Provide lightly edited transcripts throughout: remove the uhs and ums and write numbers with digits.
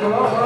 Amen.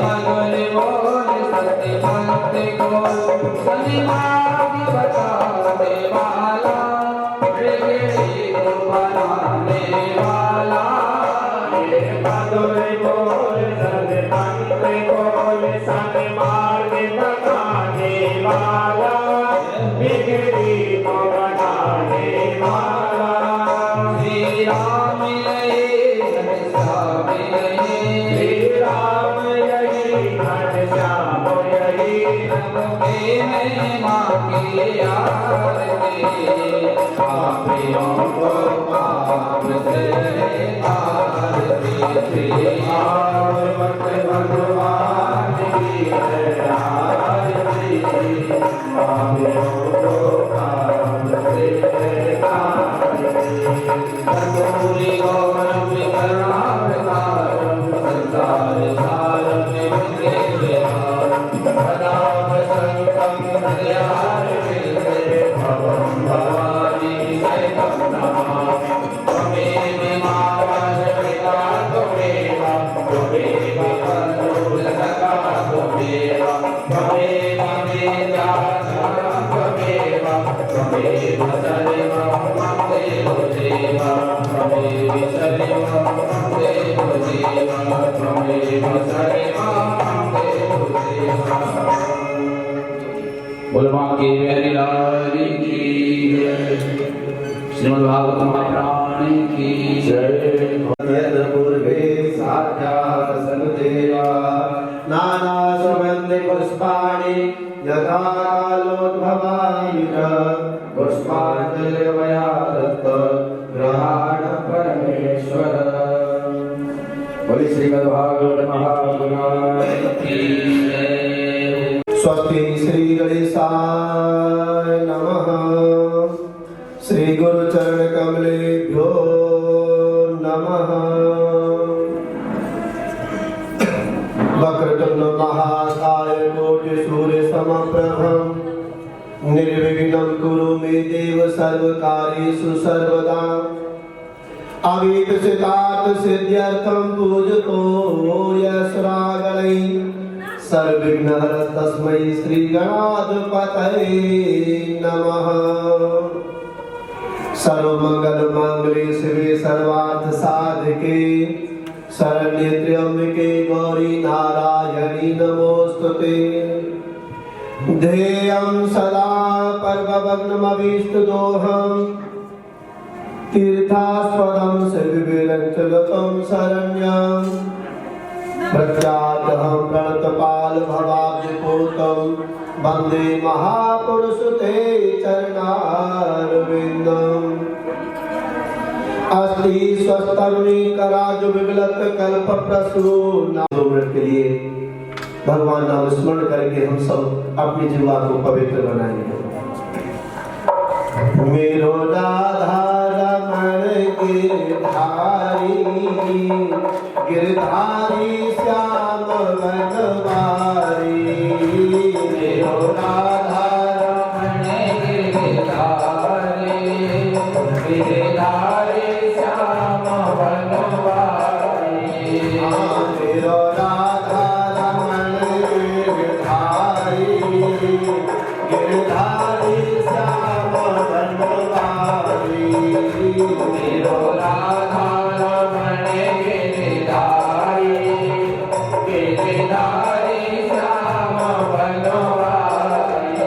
मधुर बोल सत्य भक्ति को सभी मार्ग बताने वाला बिगड़ी को बनाने वाला ये मधुर बोल सत्य भक्ति को सभी मार्ग बताने वाला बिगड़ी को बनाने वाला श्री राम यही घनश्याम यही श्री राम यही घनश्याम यही के महिमा की आरती पापियों को पाप से आरती श्री भक्त भगवान की आरती पापियों को पाप से कर्पूरी गौरम करुणावतारम संसार सारम निवृत्तिहारम सदा वसंतं हृदयारविन्दे भवं भवानी सहितं नमामि त्वमेव माता त्वमेव त्वमेव बन्धुसखा त्वमेव त्वमेव वेदाता त्वमेव त्वमेव सर्वं मम देव देव त्वमेव सर्वं मम देव देव त्वमेव सर्वं मम देव देव। बोलो मां की मेरी लाल की जय, श्रीमद् भागवत महापुराण की जय। पूर्वे साध्यासन देवा नाना सुगंधि पुष्पाणि यथा कालोद्भवानि पुष्पांजलिर्मया दत्त ग्रहाण परमेश्वर। बोले श्रीमद् भागवत महापुराण की जय। स्वस्ति श्री गणेशाय नमः। श्री गुरु चरण कमलेभ्यो नमः। वक्रतुंड महाकाय कोटि सूर्य समप्रभं निर्विघ्नं कुरु मे देव सर्वकार्येषु सर्वदा। अभीत सिद्धार्थ सिद्ध्यर्थं पूजतो यस्रागणैः सर्वविघ्नहर तस्मै श्री गणाधिपतये नमः। सर्वमंगल मांगल्ये शिवे सर्वार्थ साधके शरण्ये त्र्यंबके गौरी नारायणी नमोस्तुते। ध्येयं सदा पर्वभग्नमभीष्टदोहं तीर्थास्पदं शिवविरञ्चलतं शरण्यं प्रख्यातहं प्रणतपाल भवाब्जपूतं वन्दे महापुरुष ते चरणारविन्दम्। अस्ति स्वस्तरुणी कराज विगलत कल्प प्रसून। 2 मिनट के लिए भगवान नाम स्मरण करके हम सब अपनी जीवा को पवित्र बनाएंगे। मेरो राधा रमण गिरधारी गिरधारी श्याम बनवारी। मेरो राधा रमण गिरधारी गिरधारी श्याम बनवारी। मेरो राधा रमण गिरधारी गिरधारी श्याम बनवारी। मेरो राधा रमण गिरधारी गिरधारी श्याम बनवारी।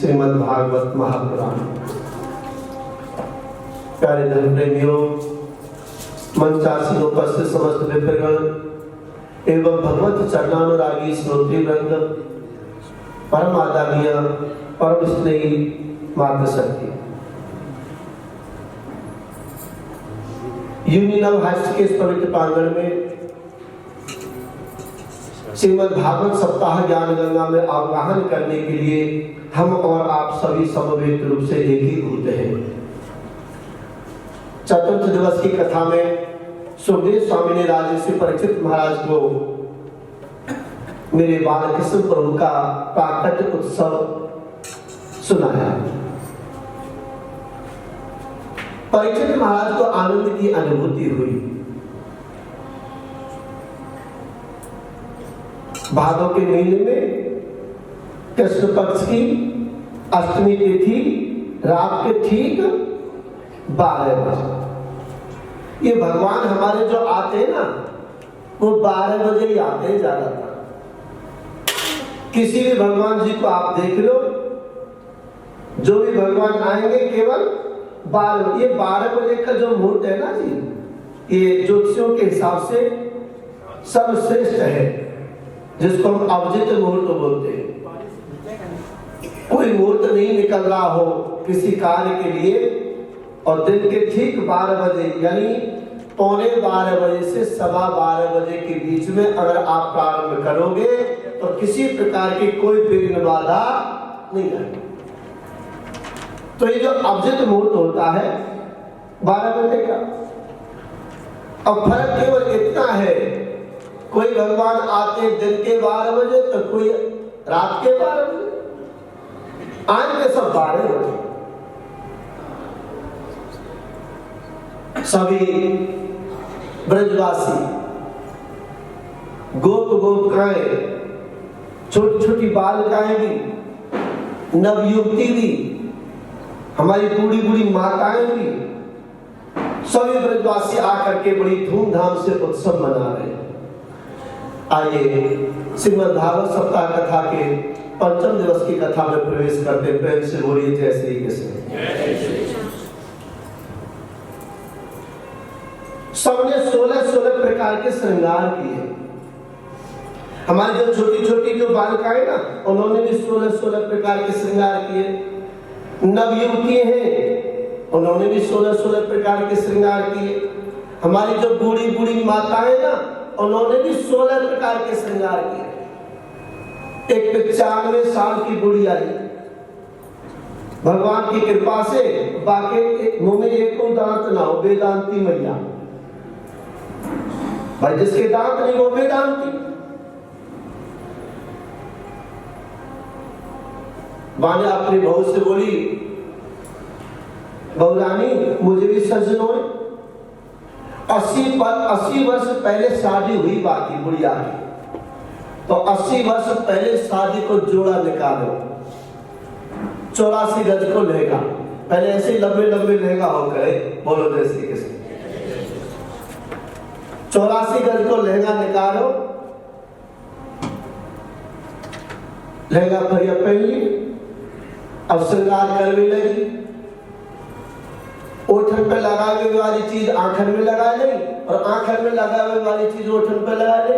श्रीमद्भागवत महापुराण। प्यारे धर्म प्रेमियों, मंचासीन उपस्थित समस्त विप्रगण एवं भगवत चरणानुरागी श्रोत्री वृंद, परम आदरणीय परम स्नेही मातृशक्ति, यूनिनव हास्य के इस पवित्र प्रांगण में श्रीमद् भागवत सप्ताह ज्ञान गंगा में आवाहन करने के लिए हम और आप सभी समवेत रूप से एकीभूत हैं। चतुर्थ दिवस की कथा में सुखदेव स्वामी ने राजर्षि परीक्षित महाराज को मेरे बालकृष्ण प्रभु का प्राकट्य उत्सव सुनाया। परीक्षित महाराज को आनंद की अनुभूति हुई। भादों के महीने में कृष्ण पक्ष की अष्टमी तिथि रात के ठीक 12 बजे। ये भगवान हमारे जो आते हैं ना, वो 12 बजे ही आते हैं ज्यादातर। किसी भी भगवान जी को आप देख लो, जो भी भगवान आएंगे केवल 12, ये 12 बजे का जो मुहूर्त है ना जी, ये ज्योतिषियों के हिसाब से सर्वश्रेष्ठ है, जिसको हम अवजित मुहूर्त बोलते हैं। कोई मुहूर्त नहीं निकल रहा हो किसी कार्य के लिए, और दिन के ठीक 12 बजे यानी 11:15 बजे से 12:15 बजे के बीच में अगर आप प्रारंभ करोगे तो किसी प्रकार की कोई विघ्न बाधा नहीं आएगी। तो ये जो अवजित मुहूर्त होता है 12 बजे का, अब फर्क केवल इतना है, कोई भगवान आते दिन के 12 बजे तो कोई रात के 12 बजे, आएंगे सब 12 बजे। सभी ब्रजवासी गोप गोपिकाएं, छोटी छोटी बालिकाएं भी, नवयुवती भी, हमारी बूढ़ी बूढ़ी माताएं भी, सभी ब्रजवासी आकर के बड़ी धूमधाम से उत्सव मना रहे हैं। आइए श्रीमद् भागवत सप्ताह कथा के 5वें दिवस की कथा में प्रवेश करते, प्रेम से बोलिए जय श्री कृष्ण। सबने 16 प्रकार के श्रृंगार किए। हमारी जो छोटी छोटी जो बालिकाएं ना, उन्होंने भी 16 प्रकार के श्रृंगार किए। नवयुवती हैं, उन्होंने भी 16 प्रकार के श्रृंगार किए। हमारी जो बूढ़ी बूढ़ी माताएं ना, उन्होंने भी 16 प्रकार के श्रृंगार किए। एक 95 साल की बुढ़ी आई, भगवान की कृपा से, बाकी मुंह में एक को दांत ना हो, वेदांती मैया भाई, जिसके दांत नहीं वो वेदांती। माँ ने अपनी बहू से बोली, बहू रानी मुझे भी सजन हो। 80 वर्ष पहले शादी हुई बाकी बुढ़िया की, तो 80 वर्ष पहले शादी को जोड़ा निकालो, 84 गज को लहंगा, पहले ऐसे लंबे लंबे लहंगा हो गए, बोलो जय श्री कृष्ण। 84 गज को लहंगा निकालो, लहंगा फरिया पहन ली, अब श्रृंगार करने लगी। ओठन पे लगाने वाली चीज आंखन में लगा ले, और आंखन में लगाने वाली चीज ओठन पे लगा ले।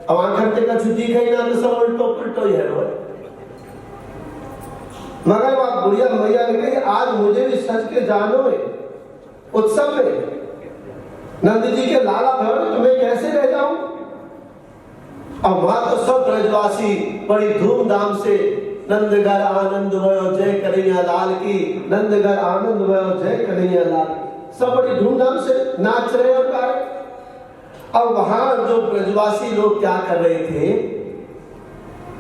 अब आंखन ते का छुट्टी गई ना, तो सब उल्टो पुल्टो ही है रोए। मगर बात बुढ़िया मैया ने कही, आज मुझे भी सच के जानो है उत्सव में, नंद जी के लाला भवन, तुम्हें कैसे रह जाऊं। अब वहां तो सब ब्रजवासी बड़ी धूमधाम से नंदघर आनंद भयो जय कन्हैया लाल की, नंदघर आनंद भयो जय कन्हैया लाल, सब बड़ी धूमधाम से नाच रहे और गा रहे। अब वहां जो ब्रजवासी लोग क्या कर रहे थे,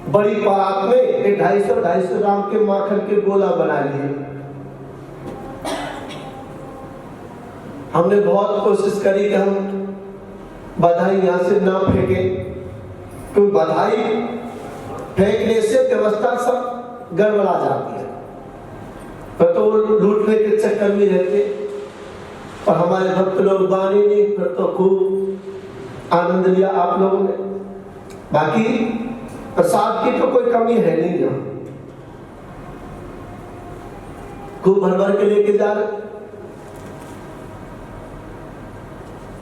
बड़ी बारात में 250 ग्राम के माखन के गोला बना लिए। हमने बहुत कोशिश करी कि हम बधाई यहां से ना फेंके, क्योंकि बधाई फेंकने से व्यवस्था सब गड़बड़ा जाती है, फिर तो लूटने के चक्कर में रहते। और हमारे भक्त लोग बानी नहीं, फिर तो खूब आनंद लिया आप लोगों ने। बाकी प्रसाद की तो कोई कमी है नहीं, यहाँ खूब भर भर के लेके जा रहे।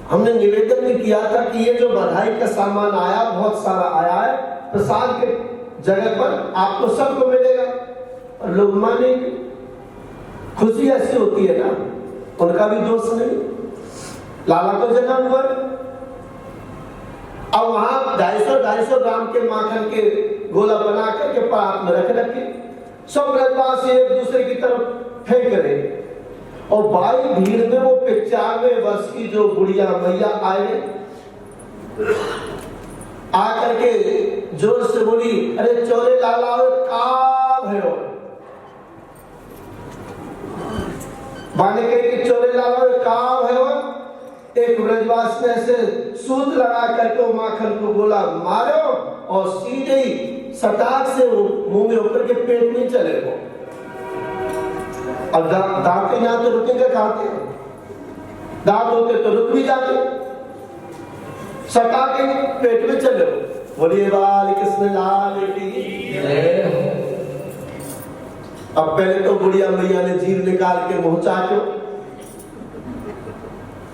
हमने निवेदन भी किया था कि ये जो बधाई का सामान आया, बहुत सारा आया है, प्रसाद के जगह पर आपको सबको मिलेगा, और लोग मानेंगे। खुशी ऐसी होती है ना, उनका भी दोष नहीं, लाला को जन्म हुआ। अब वहां 250 ग्राम के माखन के गोला बना करके परात में रख रखे, सब ब्रजवासी एक दूसरे की तरफ फेंक रहे। और बड़ी भीड़ में वो 95 वर्ष की जो बुढ़िया मैया आए, आकर के जोर से बोली, अरे चोरे लाला का भयो। बाने कहे कि चोरे लाला एक ब्रजवासी ने ऐसे सूत लगा करके वो माखन को बोला मारो, और सीधे ही सटाक से वो मुंह में होकर के पेट में चले गए। अब दांत यहाँ तो रुकेंगे खाते हैं, दांत होते तो रुक भी जाते, सटा के पेट में चले। बोलिए बाल कृष्ण लाल की। अब पहले तो बुढ़िया मैया ने जीभ निकाल के मुंह चाटो,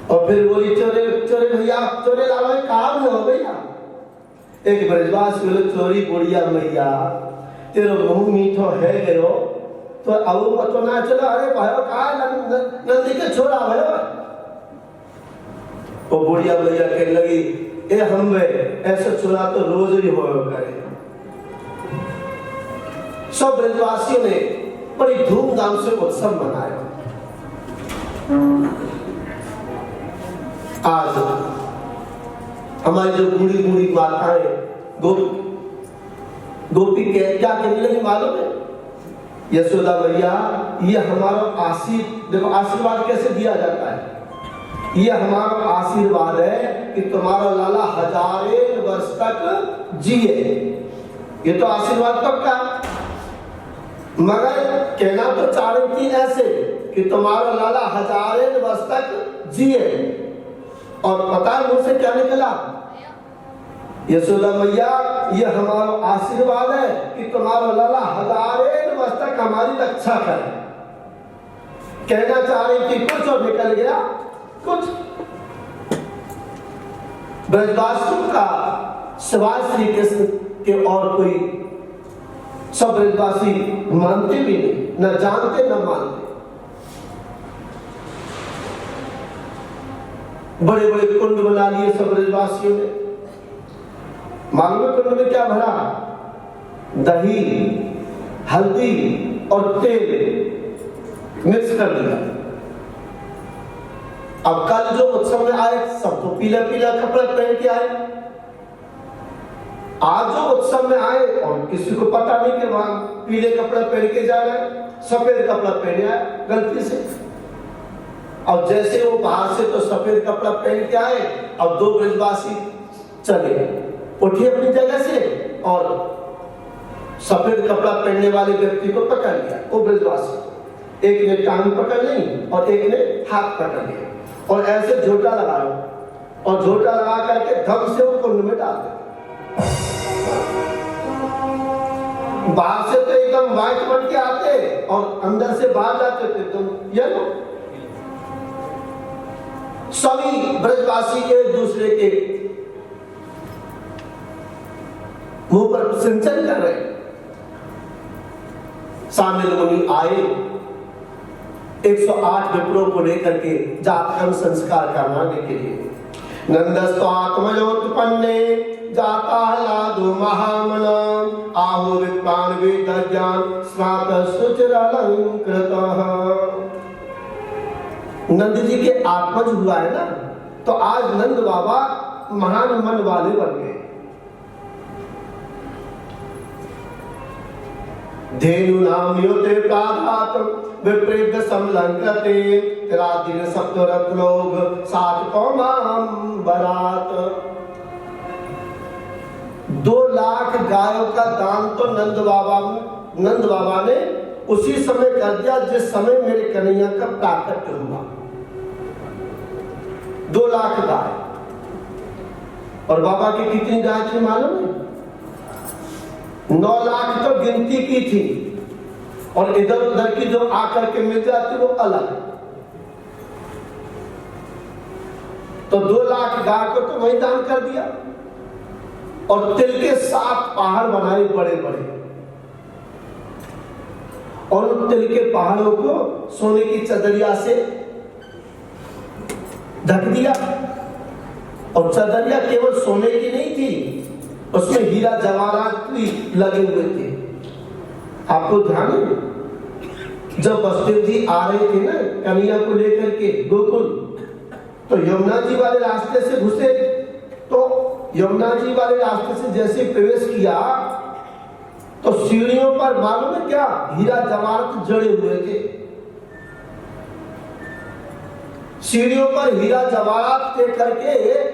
और फिर बोली चोरे चोरे भैया, चोरे लालो काम हो भैया। एक ब्रजवास बोले चोरी बुढ़िया मैया तेरो मुंह मीठो है गयो तो अब पतो ना चलो। अरे भयो का नंदी के छोरा भयो। वो बुढ़िया मैया कहने लगी ए हम ऐसा छोरा तो रोज ही हो करे। सब ब्रजवासियों ने बड़ी धूमधाम से उत्सव मनाया। आज हमारी जो बूढ़ी बूढ़ी माताएं गोपी के क्या कहने लगी मालूम है? यशोदा मैया ये हमारा देखो आशीर्वाद कैसे दिया जाता है। ये हमारा आशीर्वाद है कि तुम्हारा लाला हजारे वर्ष तक जिए। ये तो आशीर्वाद कब का, मगर कहना तो चाह रही थी ऐसे कि तुम्हारा लाला हजारे वर्ष तक जिए। और पता है मुझसे क्या निकला? यशोदा मैया ये हमारा आशीर्वाद है कि तुम्हारा लाला हजारे वर्ष तक हमारी रक्षा करे। कहना चाह रही थी कुछ और निकल गया कुछ। ब्रजवासियों का सिवाय श्री कृष्ण के और कोई सब ब्रजवासी मानते भी नहीं, न जानते न मानते। बड़े बड़े कुंड बना लिए सब ब्रजवासियों ने। मालूम है कुंड में क्या भरा? दही, हल्दी और तेल मिक्स कर दिया। अब कल जो उत्सव में आए सब तो पीला पीला कपड़ा पहन के आए। आज जो उत्सव में आए और किसी को पता नहीं कि वहां पीले कपड़ा पहन के जा रहे हैं, सफेद कपड़ा पहने आए गलती से। और जैसे वो बाहर से तो सफेद कपड़ा पहन के आए, अब दो ब्रजवासी चले उठे अपनी जगह से और सफेद कपड़ा पहनने वाले व्यक्ति को पकड़ लिया। वो ब्रजवासी एक ने टांग पकड़ ली और एक ने हाथ पकड़ लिया और ऐसे झोटा लगाया और झोटा लगा करके धम से वो कुंड में डाल दिया। बाहर से तो एकदम व्हाइट बन के आते और अंदर से बाहर जाते थे। तुम ये लो सभी ब्रजवासी एक दूसरे के मुंह पर सिंचन कर रहे। शामिल मुनि आए 108 विप्रों को लेकर के जातकर्म संस्कार कराने के लिए। नंदस्तो आत्मयोत्पन्ने जाता लादो महामना आहो विद्वान वेदज्ञान स्नात सुचिरलंकृतः। नंद जी के आत्मज हुआ है ना, तो आज नंद बाबा महान मन वाले बन गए। धेनु नाम योते प्राधात विप्रेत समलंकृते रादिन सप्तरथ लोग सात कौमाम बरात। 2 लाख गायों का दान तो नंद बाबा ने उसी समय कर दिया जिस समय मेरे कन्हैया का प्राकट्य हुआ। 2 लाख गाय। और बाबा की कितनी गाय थी मालूम है? 9 लाख तो गिनती की थी और इधर उधर की जो आकर के मिल जाती वो अलग। तो 2 लाख गाय को तो वही दान कर दिया और तिल के 7 पहाड़ बनाए बड़े बड़े और उन तिल के पहाड़ों को सोने की चदरिया से ढक दिया। और चदरिया केवल सोने की नहीं थी, उसमें हीरा जवाहरात भी लगे हुए थे। आपको ध्यान है जब वसुदेव जी आ रहे थे ना कन्हैया को लेकर के गोकुल, तो यमुना जी वाले रास्ते से घुसे। तो यमुना जी वाले रास्ते से जैसे प्रवेश किया तो सीढ़ियों पर मालूम है क्या हीरा जवाहरात जड़े हुए थे। सीढ़ियों पर हीरा जवाहरात देख करके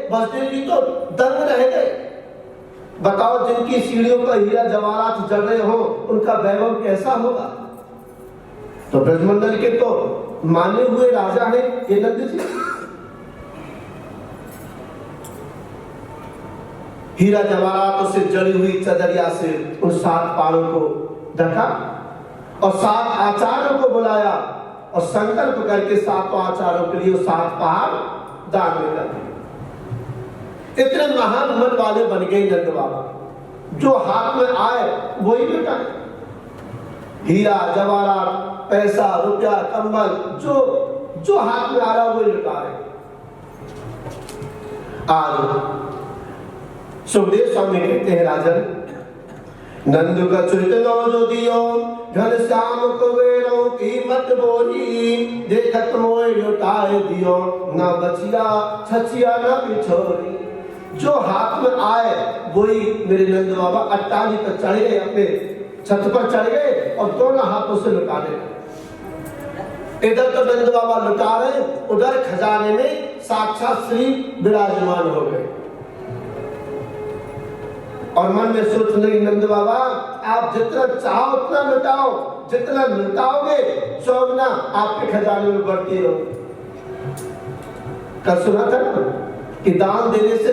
बसदेव जी तो दंग रह गए। बताओ, जिनकी सीढ़ियों पर हीरा जवाहरात जड़ रहे हो उनका वैभव कैसा होगा। तो ब्रजमंडल के तो माने हुए राजा हैं ये नंद जी। हीरा जवाहरातों से जड़ी हुई चदरिया से उन 7 पहाड़ों को ढका और 7 आचार्यों को बुलाया और संकल्प करके 7 आचार्यों के लिए 7 पहाड़ दान में कर दिए। इतने महान मन वाले बन गए नंद बाबा, जो हाथ में आए वही लुटाए। हीरा जवाहरात, पैसा, रुपया, कंबल, जो हाथ में आ रहा वही लुटा रहे। आज सुखदेव स्वामी कहते हैं, राजन नंद कछुत नो जो दियो घन श्याम कुबेरों की मत बोली, देखत मोय लुटाए दियो न बचिया छचिया न पिछोरी। जो हाथ में आए वही मेरे नंद बाबा अट्टाली पर चढ़ गए, अपने छत पर चढ़ गए और दोनों हाथों से लुटा ले। इधर तो नंद बाबा लुटा रहे, उधर खजाने में साक्षात श्री विराजमान हो गए। और मन में सोच रहे नंद बाबा, आप जितना चाहो उतना लुटाओ, जितना लुटाओगे चौगुना आपके खजाने में बढ़ती रहो। कल सुना था ना कि दान देने से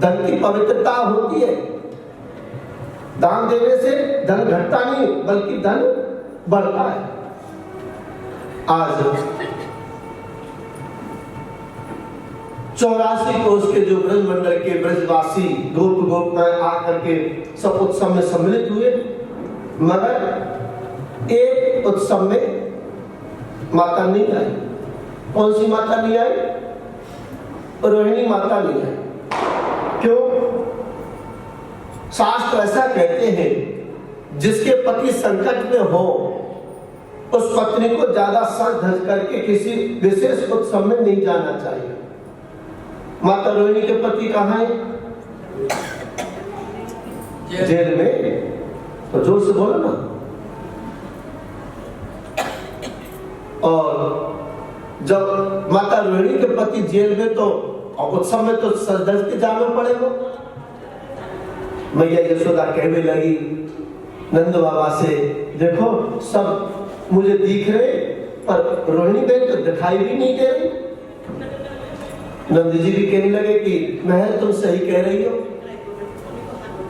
धन की पवित्रता होती है। दान देने से धन घटता नहीं बल्कि धन बढ़ता है। आज 84 कोष के जो ब्रजमंडल के ब्रजवासी गोप में आकर के सब उत्सव में सम्मिलित हुए, मगर एक उत्सव में माता नहीं आई। कौन सी माता नहीं आई? रोहिणी माता नहीं आई। क्यों? शास्त्र ऐसा कहते हैं, जिसके पति संकट में हो उस पत्नी को ज्यादा सज धज करके किसी विशेष उत्सव में नहीं जाना चाहिए। माता रोहिणी के पति कहाँ है? जेल में। तो जोर से बोलो ना। और जब माता रोहिणी के पति जेल में तो उत्सव में तो सज धज के जाना पड़ेगा। मैया यशोदा कहने लगी नंद बाबा से, देखो सब मुझे दिख रहे पर रोहिणी बहन तो दिखाई भी नहीं दे रही। नंद जी भी कहने लगे कि महल तुम सही कह रही हो,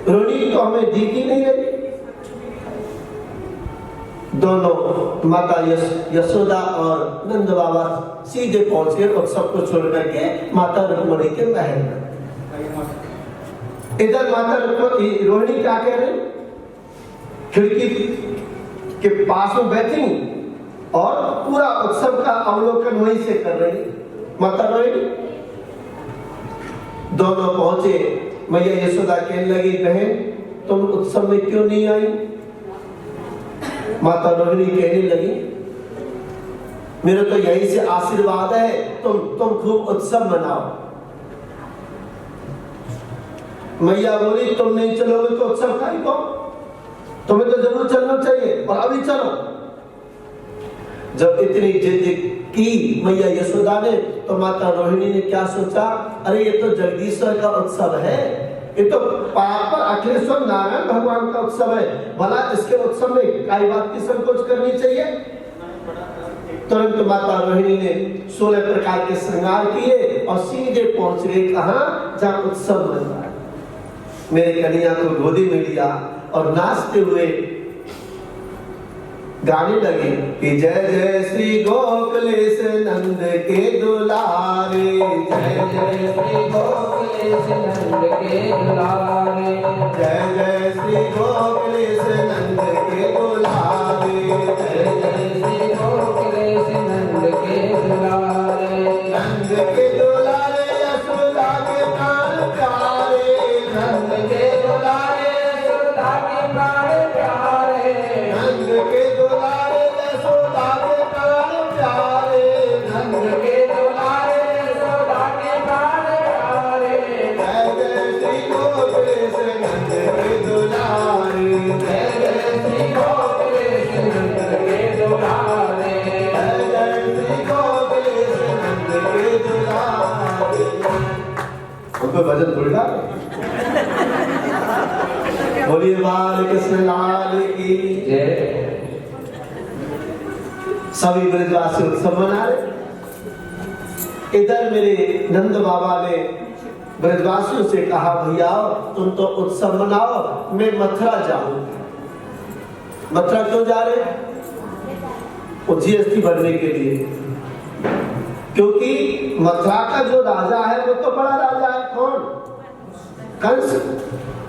रोहिणी तो हमें दिख ही नहीं रही। दोनों माता यशोदा और नंद बाबा सीधे पहुंच गए उत्सव को छोड़ करके माता रुक्मिणी के महल में। इधर माता रोहिणी क्या कह रही? खिड़की के पास में बैठी और पूरा उत्सव का अवलोकन वहीं से कर रही माता रोहिणी। दोनों पहुंचे, मैया यशोदा कहने लगी, बहन तुम उत्सव में क्यों नहीं आई? माता रोहिणी कहने लगी, मेरा तो यहीं से आशीर्वाद है, तुम खूब उत्सव मनाओ। मैया बोली, तुम नहीं चलोगे तो उत्सव खाई को, तुम्हें तो जरूर चलना चाहिए और अभी चलो। जब इतनी जिद की मैया यशोदा ने, तो माता रोहिणी ने क्या सोचा, अरे ये तो जगदीश्वर का उत्सव है, ये तो पर अखिलेश्वर नारायण भगवान का उत्सव है, भला इसके उत्सव में काई बात की संकोच करनी चाहिए। तुरंत माता रोहिणी ने 16 प्रकार के श्रृंगार किए और सीधे पहुंच गए कहाँ? जहाँ उत्सव बन रहा है। मेरे कन्हैया को गोदी में लिया और नाचते हुए गाने लगे कि जय जय श्री गोकुलेश नंद के दुलारे, जय जय श्री गोकुलेश नंद के दुलारे, जय जय श्री गोकुलेश नंद के दुलारे, जय जय श्री गोकुलेश नंद के दुलारे, नंद के दुलारे यशोदा के प्राण प्यारे, नंद के दुलारे यशोदा के प्राण प्यारे, नंद के दुलारे यशोदा के प्राण प्यारे, नंद के दुलारे यशोदा के प्राण प्यारे, जय जय श्री गोकुलेश नंद के दुलारे, कोई भजन थोड़ी गा बोलिए बाल कृष्ण लाल की जय। सभी ब्रजवासी उत्सव मना रहे। इधर मेरे नंद बाबा ने ब्रजवासियों से कहा भैया तुम तो उत्सव मनाओ, मैं मथुरा जाऊं। मथुरा क्यों जा रहे? वो जीएसटी भरने के लिए, क्योंकि मथुरा का जो राजा है वो तो बड़ा राजा है। कौन? कंस।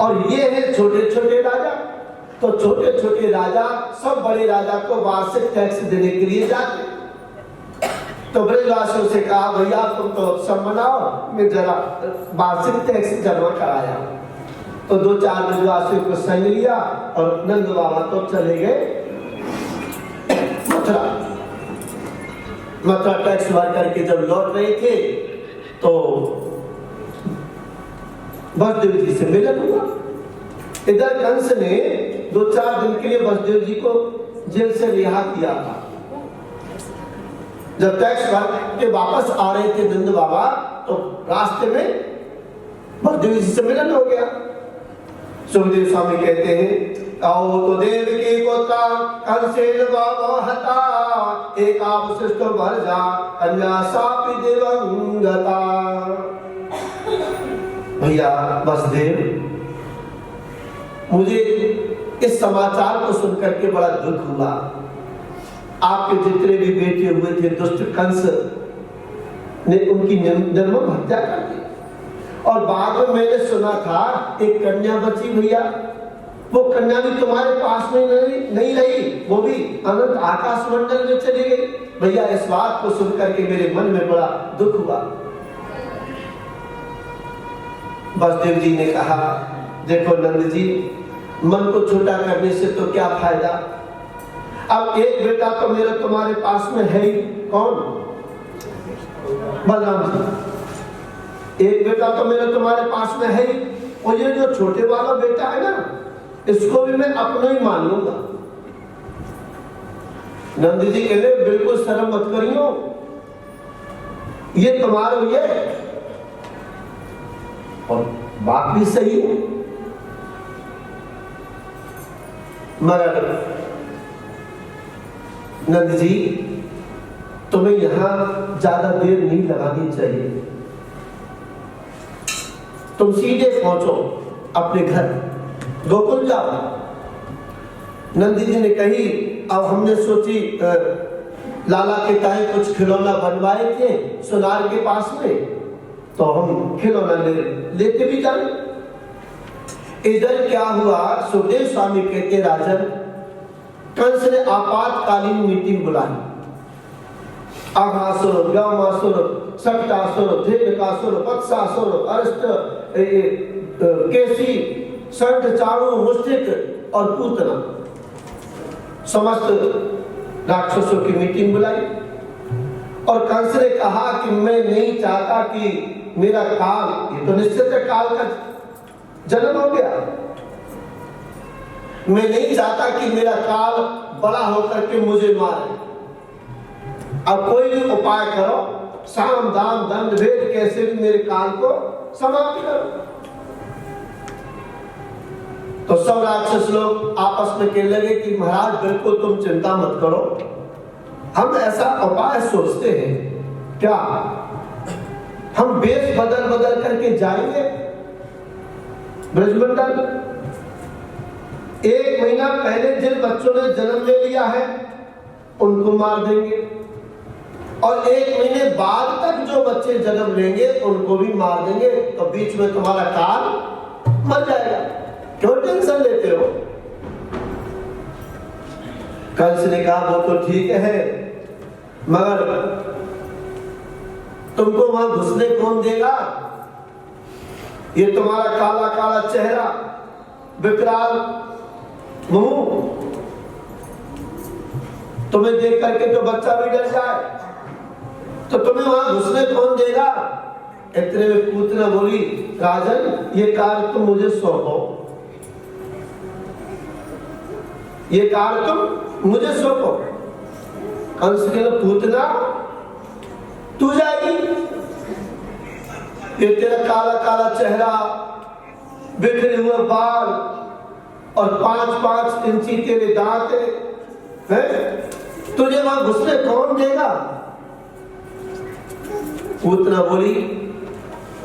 और ये है छोटे छोटे राजा। तो छोटे छोटे राजा सब बड़े राजा को वार्षिक टैक्स देने के लिए जाते। तो ब्रजवासियों से कहा भैया तुम तो उत्सव मनाओ, मैं जरा वार्षिक टैक्स जमा कराया। तो 2-4 ब्रजवासियों को संग लिया और नंद बाबा तो चले गए मथुरा। मथुरा टैक्स भर करके जब लौट रहे थे तो वसुदेव जी से मिलन हुआ। इधर कंस ने 2-4 दिन के लिए वसुदेव जी को जेल से रिहा किया था। जब टैक्स भर के वापस आ रहे थे नंद बाबा तो रास्ते में वसुदेव जी से मिलन हो गया। सुखदेव स्वामी कहते हैं आओ तो देवकी पुत्रा कंसेन बाबा हता एक अवशिष्ट वर्जा कन्या सापि दिवंगता। भैया वसुदेव, मुझे इस समाचार को सुनकर के बड़ा दुख हुआ। आपके जितने भी बेटे हुए थे दुष्ट कंस ने उनकी निर्मम हत्या कर दी। और बाद में मैंने सुना था एक कन्या बची भैया, वो कन्या भी तुम्हारे पास में नहीं रही, वो भी अनंत आकाश मंडल में चली गई। भैया इस बात को सुनकर के मेरे मन में बड़ा दुख हुआ। वसुदेव जी ने कहा देखो नंद जी, मन को छोटा करने से तो क्या फायदा। अब एक बेटा तो मेरा तुम्हारे पास में है ही, कौन? बलराम जी। एक बेटा तो मेरा तुम्हारे पास में है ही, और ये जो छोटे वाला बेटा है ना, इसको भी मैं अपना ही मान लूंगा। नंद जी कहते बिल्कुल शर्म मत करियो, ये तुम्हारा ये, और बात भी सही है। मगर नंद जी तुम्हें यहां ज्यादा देर नहीं लगानी चाहिए, तुम सीधे पहुंचो अपने घर, गोकुल जाओ। नंद जी ने कही अब हमने सोची लाला के ताए कुछ खिलौना बनवाए थे सुनार के पास में, तो हम खिलौना लेते भी जाए। इधर क्या हुआ, सुखदेव स्वामी कहते राजन कंस ने आपातकालीन मीटिंग बुलाई। आघासुर, व्योमासुर, सक्टासुर, धेनुकासुर, पक्षासुर, अरिष्ट, केसी, संठ, चाणू, मुष्टिक और पूतना, समस्त राक्षसों की मीटिंग बुलाई। और कंस ने कहा कि मैं नहीं चाहता कि मेरा काल, ये तो निश्चित काल का जन्म हो गया, मैं नहीं चाहता कि मेरा काल बड़ा होकर के मुझे मारे। अब कोई भी उपाय करो, साम दाम दंड भेद कैसे भी मेरे काल को समाप्त करो। तो सब राक्षस लोग आपस में कहने लगे कि महाराज बिल्कुल तुम चिंता मत करो, हम ऐसा उपाय सोचते हैं, क्या हम वेश बदल बदल करके जाएंगे ब्रजमंडल। 1 महीना पहले जिन बच्चों ने जन्म ले लिया है उनको मार देंगे, और 1 महीने बाद तक जो बच्चे जन्म लेंगे उनको भी मार देंगे। तो बीच में तुम्हारा काल मर जाएगा, क्यों टेंशन लेते हो। कंस ने कहा वो तो ठीक है, मगर तुमको वहां घुसने कौन देगा। ये तुम्हारा काला काला चेहरा, विकराल मुंह, तुम्हें देख करके तो बच्चा भी डर जाए, तो तुम्हें वहां घुसने कौन देगा। इतने में पूतना बोली राजन ये कार्य तुम मुझे सौंपो, ये कार्य तुम मुझे सौंपो। कंस ने पूतना तू जाएगी, ये तेरा काला काला चेहरा, बिखरे हुए बाल और 5-5 इंची तेरे दांत हैं, तुझे वहां घुसने कौन देगा? पूतना बोली,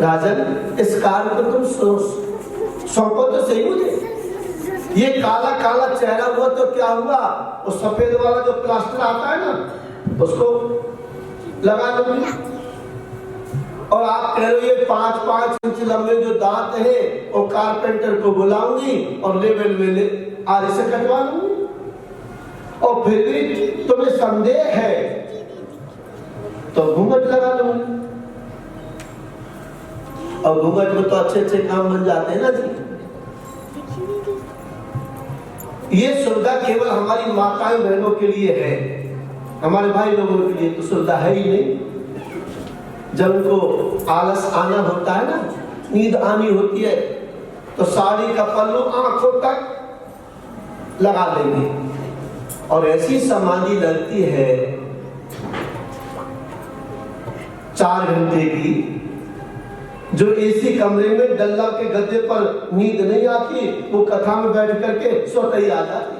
राजन इस कार्य को तुम सौंपो तो सही मुझे। ये काला काला चेहरा हुआ तो क्या हुआ, वो सफेद वाला जो प्लास्टर आता है ना उसको लगा दूंगी। और आप कह रहे हो ये 5-5 इंच लंबे जो दांत है वो कारपेंटर को बुलाऊंगी और लेवल में आरे से कटवा लूंगी। और फिर भी तुम्हें संदेह है तो घूंघट लगा लूंगी। और घूंघट में तो अच्छे अच्छे काम बन जाते हैं ना जी। ये सुविधा केवल हमारी माताएं बहनों के लिए है, हमारे भाई लोगों के लिए तो सुविधा है ही नहीं। जब उनको आलस आना होता है ना, नींद आनी होती है, तो साड़ी का पल्लू आंखों तक लगा देंगे और ऐसी समाधि लगती है 4 घंटे की, जो एसी कमरे में डल्ला के गद्दे पर नींद नहीं आती, वो कथा में बैठ करके सोते ही आ जाती।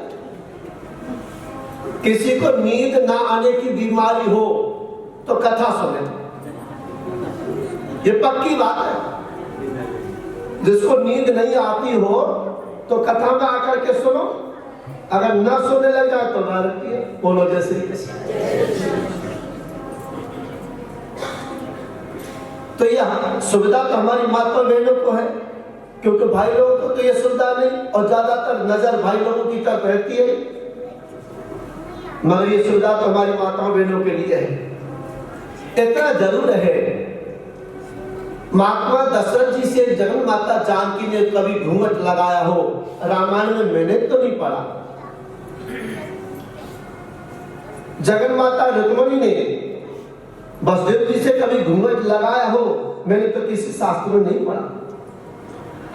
किसी को नींद ना आने की बीमारी हो तो कथा सुने, ये पक्की बात है। जिसको नींद नहीं आती हो तो कथा में आकर के सुनो, अगर न सोने लग जाए तो ना रखिए। बोलो जय श्री कृष्ण। तो यह सुविधा तो हमारी माता बहनों को है, क्योंकि भाई लोगों को तो यह सुविधा नहीं, और ज्यादातर नजर भाई लोगों की तरफ रहती है, मगर ये सुविधा तो हमारी माताओं बहनों के लिए है। इतना जरूर है, महात्मा दशरथ जी से जगन माता जानकी ने कभी घूंघट लगाया हो रामायण में मैंने तो नहीं पढ़ा। जगन माता रुक्मिणी ने वसुदेव जी से कभी घूंघट लगाया हो मैंने तो किसी शास्त्र में नहीं पढ़ा।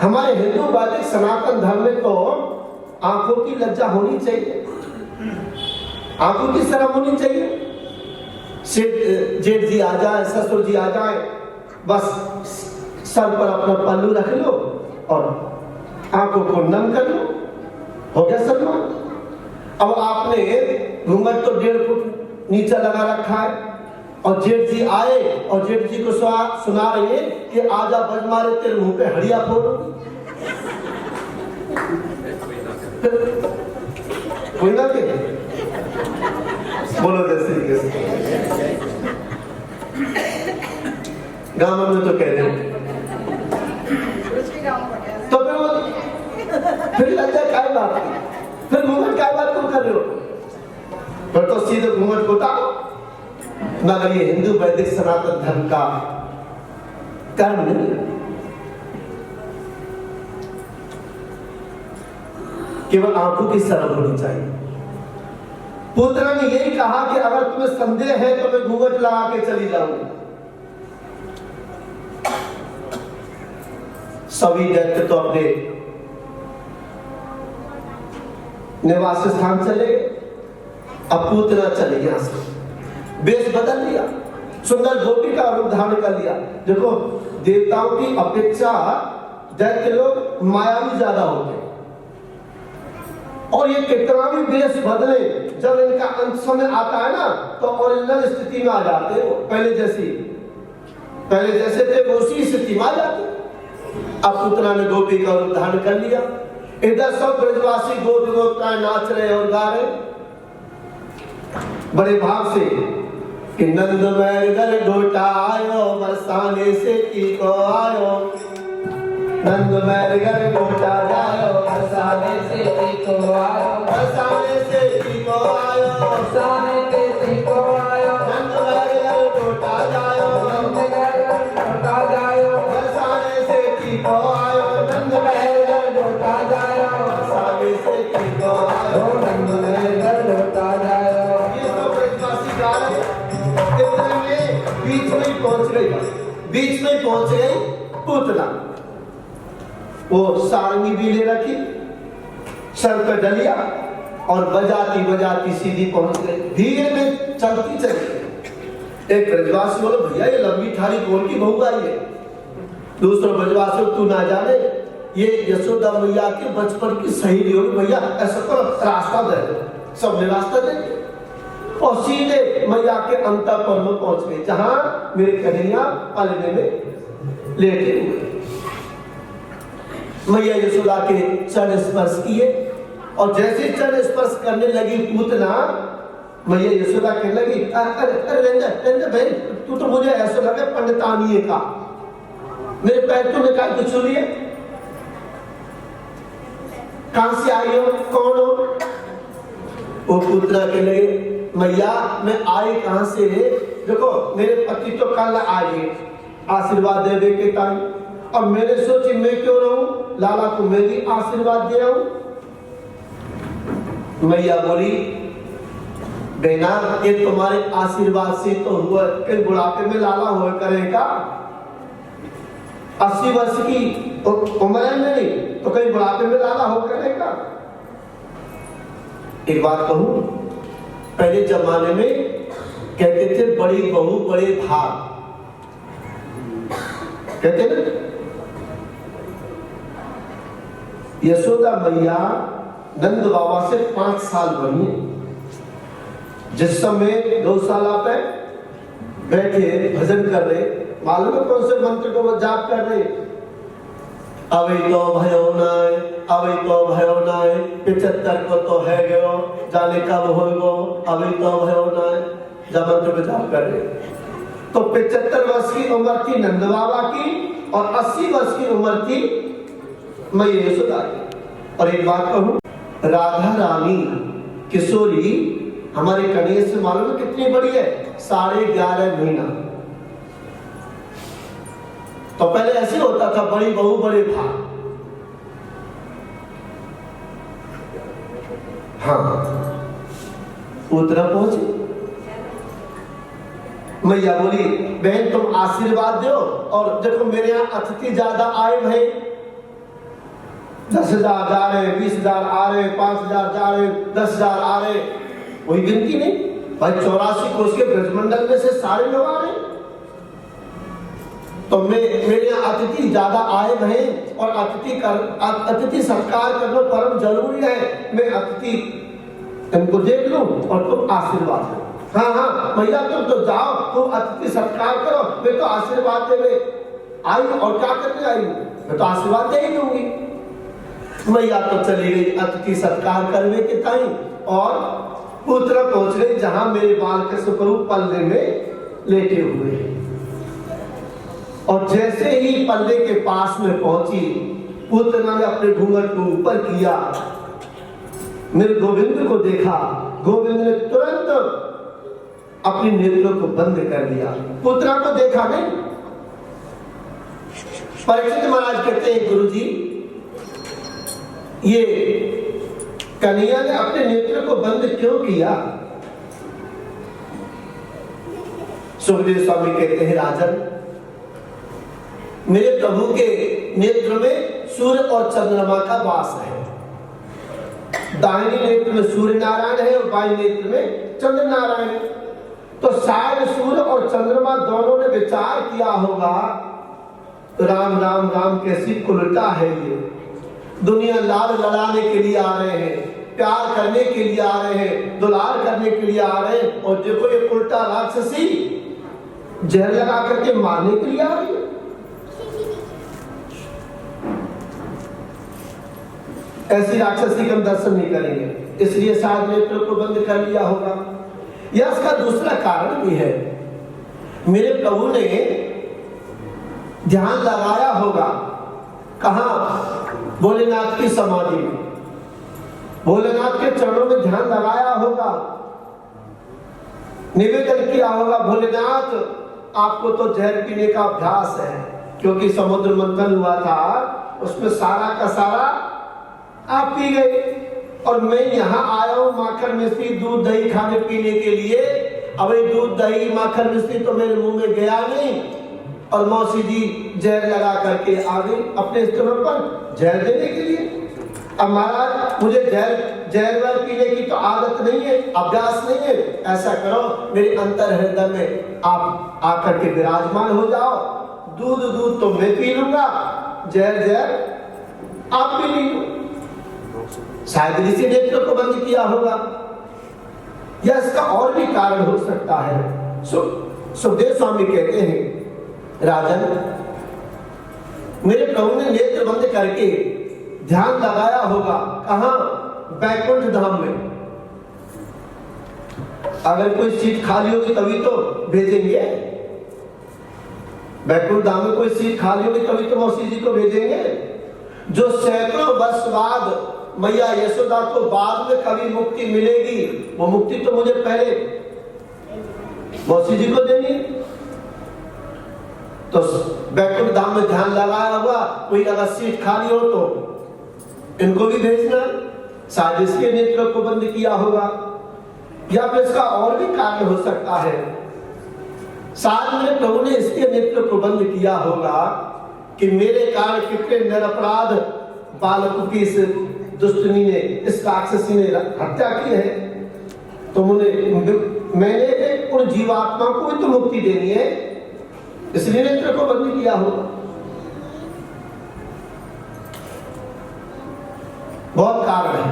हमारे हिंदू वैदिक सनातन धर्म में तो आंखों की लज्जा होनी चाहिए, आंखों की शर्म होनी चाहिए। जेठ जी आ जाए, ससुर जी आ जाए, बस सर पर अपना पल्लू रख लो और आंखों को नम कर लो, हो गया सम्मान। अब आपने घूंघट तो 1.5 फुट नीचे लगा रखा है, और जेठ जी आए और जेठ जी को सुना रही है कि आजा बज मारे तेरे मुंह पे हड़िया फोड़ूंगी। कोई ना के बोलो जैसे गांव में तो कह रहे तो फिर लज्जा क्या बात की, फिर घूंघट क्या बात तुम कर रहे हो? फिर तो सीधे घूंघट को उतारो। मगर ये हिंदू वैदिक सनातन धर्म का कर्म नहीं है। केवल आंखों की शर्म होनी चाहिए। पुत्र ने यही कहा कि अगर तुम्हें संदेह है तो मैं घूंघट लगा के चली जाऊंगी। सभी दैत्य तो अपने निवास स्थान चले गए, अब पूतना चले यहां से, वेश बदल लिया, सुंदर गोपी का रूप धारण कर लिया। देखो देवताओं की अपेक्षा दैत्य लोग मायावी ज्यादा होते, और ये कितना भी वेश बदले, जब इनका अंत समय आता है ना तो ओरिजिनल स्थिति में आ जाते हैं। पहले जैसे थे वो उसी स्थिति में आ जाते। अब पुतना ने गोपी का रूप धारण कर लिया। इधर सब ब्रजवासी गोपी गोपिकाएं नाच रहे और गा रहे बड़े भाव से कि नंद मैगर घोटा आयो बरसाने से की को आयो, नंद मैगर घोटा जायो बरसाने से की को आयो, बरसाने से की को आयो, बरसाने से की को आयो, नंद मैगर घोटा जायो, नंद मैगर घोटा जायो, बरसाने से की को आयो, नंद मैगर घोटा जायो, बरसाने से की को आयो, नंद मैगर घोटा जायो। ये सब ब्रजवासी गा रहे हैं। इतने में बीच में पहुंच गई पुतना। वो सारंगी भी ले रखी, सर पर डलिया, और बजाती बजाती सीधी पहुंच गई। धीरे में चलती चली। एक ब्रजवासी बोलो भैया ये लंबी ठाड़ी कौन की बहू आई है? दूसरों ब्रजवासियों तू ना जाने ये यशोदा मैया के बचपन की सहेली होगी, भैया ऐसा करो रास्ता दे दो। सबने रास्ता दे दिया और सीधे मैया के अंतःपुर में पहुंच गए, जहां मेरे कन्हैया पलने में लेटे हुए। मैया यशोदा के चरण स्पर्श किए और जैसे चरण स्पर्श करने लगी पूतना, मैया यशोदा कहने लगी अरे रंजन बहन, तू तो मुझे ऐसा लगे पंडितानी का, मेरे पैर तूने कहा कुछ सुनिए, कहां से आई हो, कौन हो? वो पुतना कहने लगे मैया मैं आई कहां से है, देखो मेरे पति तो कल आए आशीर्वाद देवे के टाइम, और मैंने सोची मैं क्यों रहूं, लाला को मैं भी आशीर्वाद दे आऊं। मैया बोली बेना ये तुम्हारे आशीर्वाद से तो हुआ, फिर बुढ़ापे में लाला हुआ करेगा, 80 वर्ष की उम्र है मेरी, तो कहीं बुढ़ापे में लाला हो करेगा। एक बात कहूं, पहले जमाने में कहते थे बड़ी बहू बड़े भाग, कहते ना। यशोदा मैया नंद बाबा से 5 साल बड़ी है। जिस समय 2 साल आप बैठे भजन कर रहे, मालूम है कौन से मंत्र को वो जाप कर रहे, अभी तो भयो नाय, अभी तो भयो नाय, 75 को तो है गयो, जाने कब हो गो, अभी तो भयो नाय, जब मंत्र को जाप कर रहे। तो 75 वर्ष की उम्र थी नंद बाबा की और 80 वर्ष की उम्र थी मैया यशोदा की। और एक बात कहूं, राधा रानी किशोरी हमारे कन्हैया से मालूम है कितनी बड़ी है, 11.5 महीना। तो पहले ऐसे होता था बड़ी बहू बड़े भाग। हाँ उतना पहुंचे, मैया बोली बहन तुम आशीर्वाद दो, और देखो मेरे यहाँ अतिथि ज्यादा आए भाई, 10,000 जा रहे, 20,000 आ रहे, 5,000 जा रहे, 10,000 आ रहे, कोई गिनती नहीं भाई। 84 कोष के ब्रजमंडल में से सारे लोग आ रहे, तो मेरे यहाँ अतिथि ज्यादा आए हैं और अतिथि सत्कार करना परम जरूरी है। मैं अतिथि इनको देख लूं और तुम आशीर्वाद दो। हाँ भैया तुम तो जाओ, तुम अतिथि सत्कार करो, मैं तो आशीर्वाद देने आई, और क्या करने आई, मैं तो आशीर्वाद दे ही दूंगी। मैया तो चली गई अतिथि सत्कार करने के टाइम, और पुत्र पहुंच गई जहां मेरे बाल के स्वरूप पल्ले में लेटे हुए हैं। और जैसे ही पल्ले के पास में पहुंची, पुतना ने अपने घूंघट को ऊपर किया, मेरे गोविंद को देखा, गोविंद ने तुरंत अपनी नेत्रों को बंद कर दिया। पुतना को देखा नहीं। परीक्षित महाराज कहते हैं गुरुजी ये कन्हैया ने अपने नेत्र को बंद क्यों किया? सुखदेव स्वामी कहते हैं राजन, मेरे प्रभु के नेत्र में सूर्य और चंद्रमा का वास है। दाहिने नेत्र में सूर्य नारायण है और बाएं नेत्र में चंद्र नारायण है। तो शायद सूर्य और चंद्रमा दोनों ने विचार किया होगा, राम राम राम कैसी उल्टा है ये, दुनिया लाल लड़ाने के लिए आ रहे हैं, प्यार करने के लिए आ रहे हैं, दुलार करने के लिए आ रहे हैं, और देखो ये उल्टा राक्षसी जहर लगा करके मारने के लिए आ रही है। ऐसी राक्षसी का हम दर्शन नहीं करेंगे, इसलिए शायद नेत्र को बंद कर लिया होगा। यह इसका दूसरा कारण भी है, मेरे प्रभु ने ध्यान लगाया होगा, कहां? भोलेनाथ की समाधि में, भोलेनाथ के चरणों में ध्यान लगाया होगा, निवेदन किया होगा, भोलेनाथ आपको तो जहर पीने का अभ्यास है, क्योंकि समुद्र मंथन हुआ था, उसमें सारा का सारा आप पी गए, और मैं यहाँ आया हूँ माखन मिश्री दूध दही खाने पीने के लिए। अब दूध दही माखन मिश्री तो मेरे मुंह में गया नहीं, और मौसी जी जहर लगा करके आ गई अपने स्तरों पर जहर देने के लिए। अब महाराज मुझे जहर पीने की तो आदत नहीं है, अभ्यास नहीं है। ऐसा करो, मेरे अंतर हृदय में आप आकर के विराजमान हो जाओ, दूध दूध तो मैं पी लूंगा, जहर जहर आप पी लो। शायद इसी नेत्र को बंद किया होगा, या इसका और भी कारण हो सकता है। सुखदेव स्वामी कहते हैं, राजन, मेरे प्रभु ने नेत्र बंद करके ध्यान लगाया होगा, कहां? बैकुंठ धाम में। अगर कोई सीट खाली होगी तभी तो भेजेंगे, बैकुंठ धाम में कोई सीट खाली होगी तभी तो मौसी जी को भेजेंगे। जो सैकड़ों वर्ष बाद मैया यशोदा को बाद में कभी मुक्ति मिलेगी, वो मुक्ति तो मुझे पहले मौसी जी को देनी है। तो बैकुंठ धाम में ध्यान लगाया हुआ, कोई अगर सीट खाली हो तो इनको भी भेजना, शायद इसके नेत्र को बंद किया होगा, या फिर इसका और भी कारण हो सकता है। शायद मेरे प्रभु ने इसके नेत्र को बंद किया होगा कि मेरे कारण कितने निरपराध बालकों की इस दुष्टनी ने, इस राक्षसी ने हत्या की है, तो मैंने उन जीवात्मा को भी तो मुक्ति देनी है, इसलिए नेत्र को बंद किया होगा। बहुत कारण है।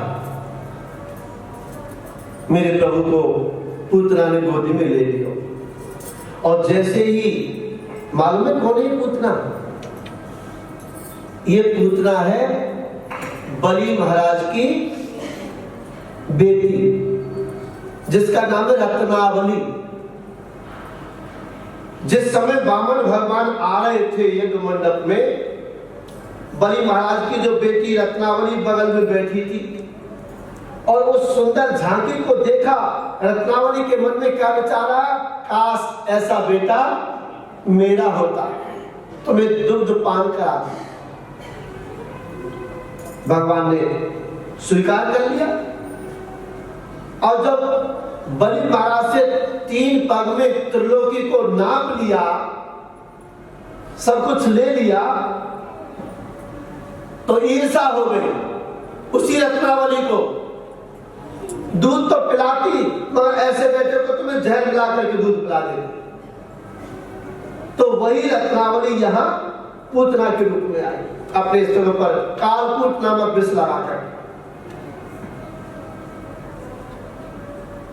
मेरे प्रभु को पूतना ने गोदी में ले लिया, और जैसे ही, मालूम है कौन है पूतना? ये पूतना है बलि महाराज की बेटी, जिसका नाम है रत्नावली। जिस समय वामन भगवान आ रहे थे यज्ञ मंडप में, बलि महाराज की जो बेटी रत्नावली बगल में बैठी थी, और उस सुंदर झांकी को देखा। रत्नावली के मन में क्या विचार आया? काश ऐसा बेटा मेरा होता तो मैं दुग्ध पान कराती। भगवान ने स्वीकार कर लिया, और जब बलि महाराज से 3 पग में त्रिलोकी को नाप लिया, सब कुछ ले लिया, तो ईर्षा हो गई उसी रत्नावली को। दूध तो पिलाती, मगर ऐसे बेटे को तुम्हें जहर मिला करके दूध पिला दे। तो वही रत्नावली यहाँ पूतना के रूप में आई, अपने स्तनों पर कालकूट नामक विष लगाकर।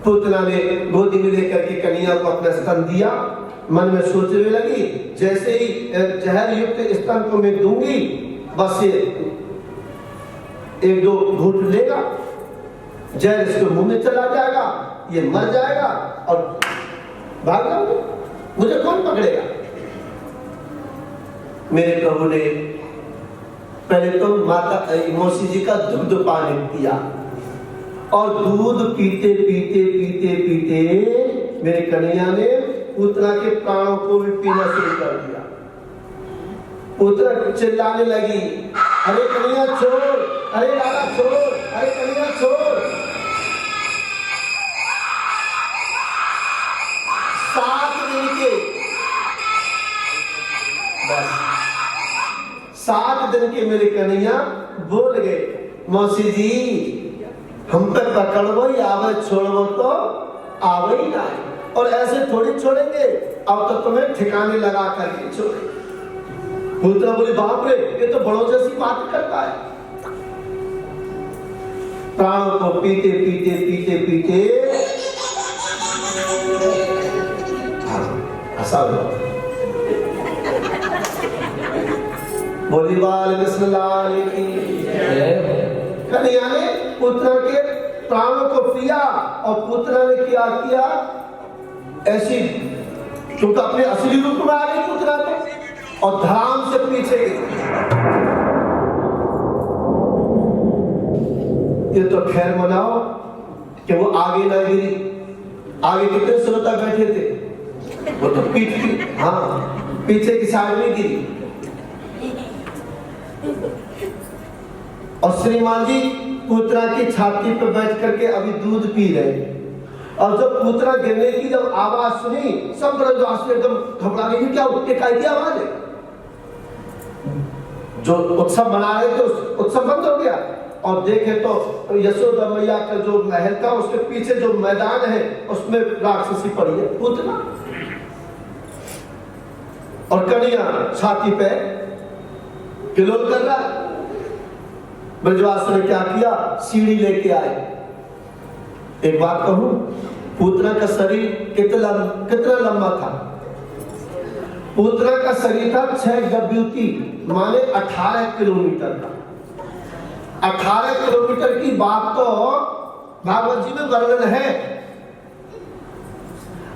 पूतना ने गोदी में लेकर के कन्या को अपना स्तन दिया। मन में सोचने लगी, जैसे ही जहर युक्त स्तन को मैं दूंगी, बस ये 1-2 घूंट लेगा, जहर इसके मुंह में चला जाएगा, ये मर जाएगा और भाग जाऊंगी, मुझे कौन पकड़ेगा। मेरे प्रभु ने पहले तो माता मौसी जी का दुग्ध पान किया, और दूध पीते पीते पीते पीते मेरे कन्हैया ने पूतना के प्राणों को भी पीना शुरू कर दिया। पूतना चिल्लाने लगी, अरे कन्हैया छोड़, अरे लाला छोड़, अरे कन्हैया छोड़। 7 दिन के मेरे कन्हैया बोल गए, मौसी जी हम पे पकड़ो ही आवे, छोड़ो तो आवे ही ना, और ऐसे थोड़ी छोड़ेंगे, अब तो तुम्हें ठिकाने लगा करके छोड़े। पूतना बोली, बाप रे, ये तो बड़ों जैसी बात करता है। प्राणों को पीते पीते पीते पीते बोली बाल कृष्ण लाल की। कन्हैया ने पुत्र के प्राणों को पिया, और पुत्र ने क्या किया, ऐसी क्योंकि अपने असली रूप में आ गई पुत्र को, और धड़ाम से पीछे गई। ये तो खैर मनाओ कि वो आगे ना गिरी। आगे कितने श्रोता बैठे थे, वो तो पीछे की साइड में गिरी। और श्रीमान जी पुत्रा की छाती पर बैठ करके अभी दूध पी रहे, और जब पुत्रा गिरने की जब आवाज सुनी, सब ब्रजवासी में एकदम घबरा गए, क्या उठने का की आवाज है। जो उत्सव मना रहे थे उत्सव बंद हो गया, और देखे तो यशोदा मैया का जो महल था उसके पीछे जो मैदान है उसमें राक्षसी पड़ी है पुतना। और कन्या छाती पे किलोल कर रहा। ब्रजवासी ने क्या किया, सीढ़ी लेके आए। एक बात कहूं, पूतना का शरीर कितना लंबा था? पूतना का शरीर था 6 गव्युति, माने 18 किलोमीटर का। 18 किलोमीटर की बात तो भागवत जी में वर्णन है।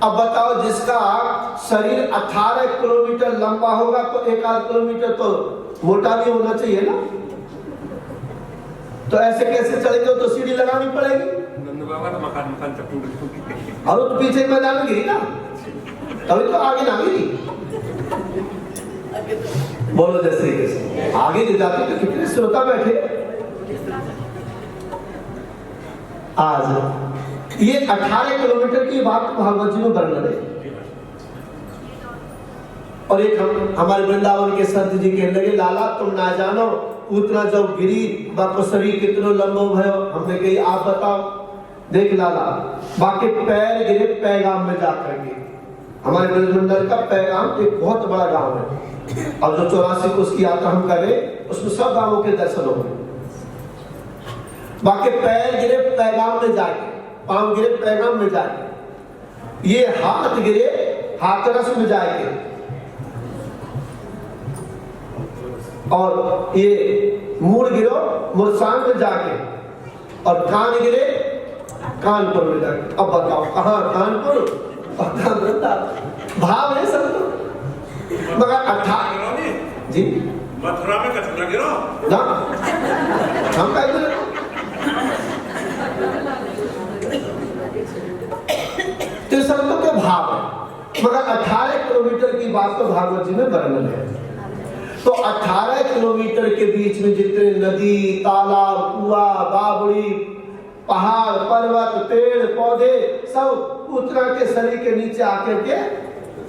अब बताओ, जिसका शरीर 18 किलोमीटर लंबा होगा तो 1 किलोमीटर तो मोटा भी होना चाहिए ना। तो ऐसे कैसे चलेंगे? तो सीढ़ी लगानी पड़ेगी। और तो पीछे मैदान में गिरी ना, तभी तो आगे ना गिरी। बोलो जैसे कैसे आगे ले जाते तो कितने श्रोता बैठे। आज ये 18 किलोमीटर की बात भागवत जी में वर्णन है। और एक हमारे वृंदावन के संत जी कहने लगे, लाला तुम ना जानो पूतना जब गिरी बापो शरीर कितनो लंबो भयो। हमने कही आप बताओ। देख लाला, बाकी पैर गिरे पैगाम में जाकर के। हमारे ब्रजमंडल का पैगाम एक बहुत बड़ा गांव है, और जो 84 को उसकी यात्रा हम करें उसमें सब गांवों के दर्शन हो गए। बाकी पैर गिरे पैगाम में जाके, पांव गिरे पैगाम में जाके, ये हाथ गिरे हाथरस में जाके, और ये मूड गिरो मुरसान में जाके, और कान गिरे कानपुर में जाके। अब बताओ कहाँ कानपुर और कहाँ वृंदावन? भाव है सब तो। मगर 18 जी मथुरा में कचरा गिरो ना, हम कहते तो संतों के भाव है। मगर 18 किलोमीटर की बात तो भागवत जी में वर्णन है। तो 18 किलोमीटर के बीच में जितने नदी, तालाब, कुआं, बावड़ी, पहाड़, पर्वत, पेड़ पौधे सब पूतना के शरीर के नीचे आकर के